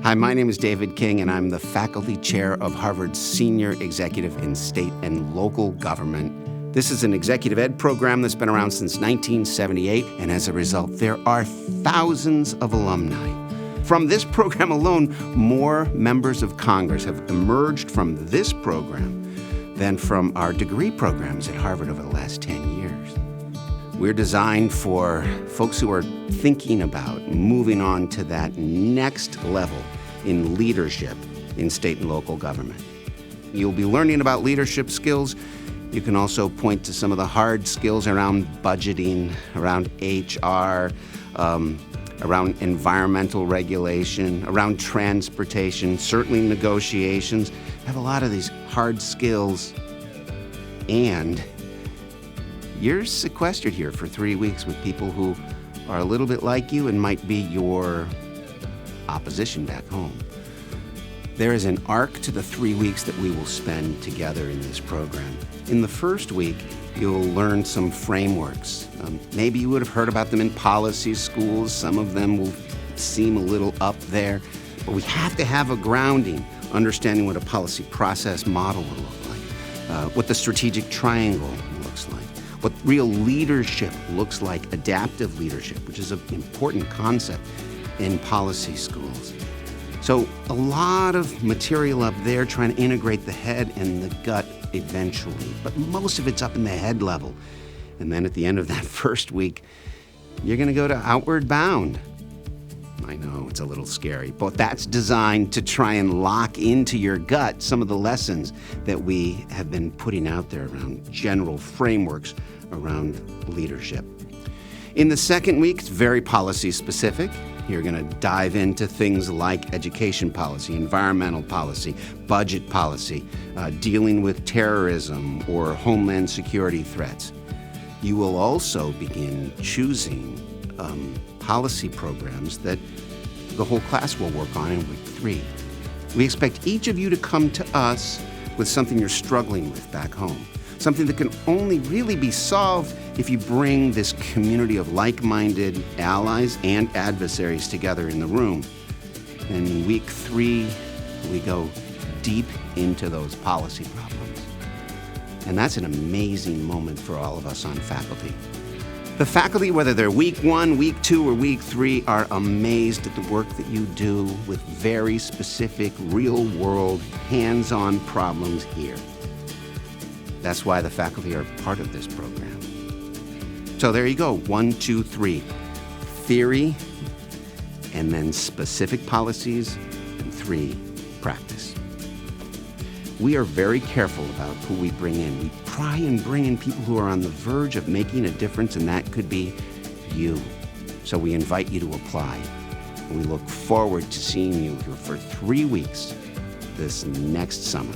Hi, my name is David King, and I'm the faculty chair of Harvard's Senior Executive in State and Local Government. This is an executive ed program that's been around since 1978, and as a result, there are thousands of alumni. From this program alone, more members of Congress have emerged from this program than from our degree programs at Harvard over the last 10 years. We're designed for folks who are thinking about moving on to that next level in leadership in state and local government. You'll be learning about leadership skills. You can also point to some of the hard skills around budgeting, around HR, around environmental regulation, around transportation, certainly negotiations. Have a lot of these hard skills, and you're sequestered here for 3 weeks with people who are a little bit like you and might be your opposition back home. There is an arc to the 3 weeks that we will spend together in this program. In the first week, you'll learn some frameworks. Maybe you would have heard about them in policy schools. Some of them will seem a little up there. But we have to have a grounding, understanding what a policy process model will look like, what the strategic triangle looks like, what real leadership looks like, adaptive leadership, which is an important concept in policy schools. So a lot of material up there trying to integrate the head and the gut eventually, but most of it's up in the head level. And then at the end of that first week, you're going to go to Outward Bound. I know, it's a little scary, but that's designed to try and lock into your gut some of the lessons that we have been putting out there around general frameworks around leadership. In the second week, it's very policy specific. You're going to dive into things like education policy, environmental policy, budget policy, dealing with terrorism or homeland security threats. You will also begin choosing policy programs that the whole class will work on in week 3. We expect each of you to come to us with something you're struggling with back home, something that can only really be solved if you bring this community of like-minded allies and adversaries together in the room. And in week 3, we go deep into those policy problems. And that's an amazing moment for all of us on faculty. The faculty, whether they're week 1, week 2, or week 3, are amazed at the work that you do with very specific, real-world, hands-on problems here. That's why the faculty are part of this program. So there you go, 1, 2, 3. Theory, and then specific policies, and 3, practice. We are very careful about who we bring in. We try and bring in people who are on the verge of making a difference, and that could be you. So we invite you to apply. And we look forward to seeing you here for 3 weeks this next summer.